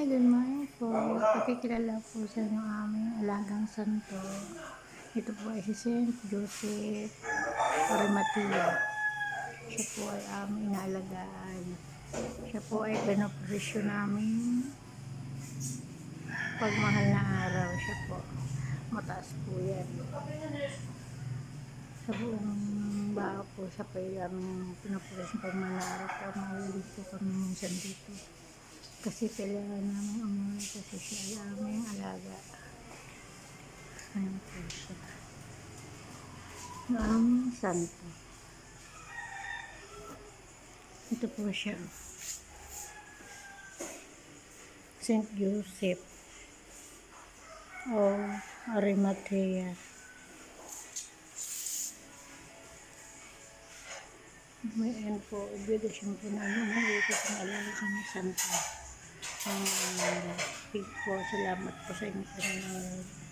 Hi, good morning po. Pakikilala po sa inyo aming alagang santo. Ito po ay si Saint Joseph Arimatea. Siya po ay aming inaalagaan. Siya po ay pinopresyo namin pagmahal na araw. Siya po. Mataas po yan. Sa buong bao po siya po ay aming pinopresyo pagmahal na araw. Kaya mahilig po kami minsan dito. Kasi kailangan namin umuwi kasi siya ay aming alaga. Ayan po siya. Ang santo. Ito po siya. Saint Joseph o Arimatea. Ayan po, obligasyon po namin. Hindi ko pinalala kami santo. Salamat po sa inyo.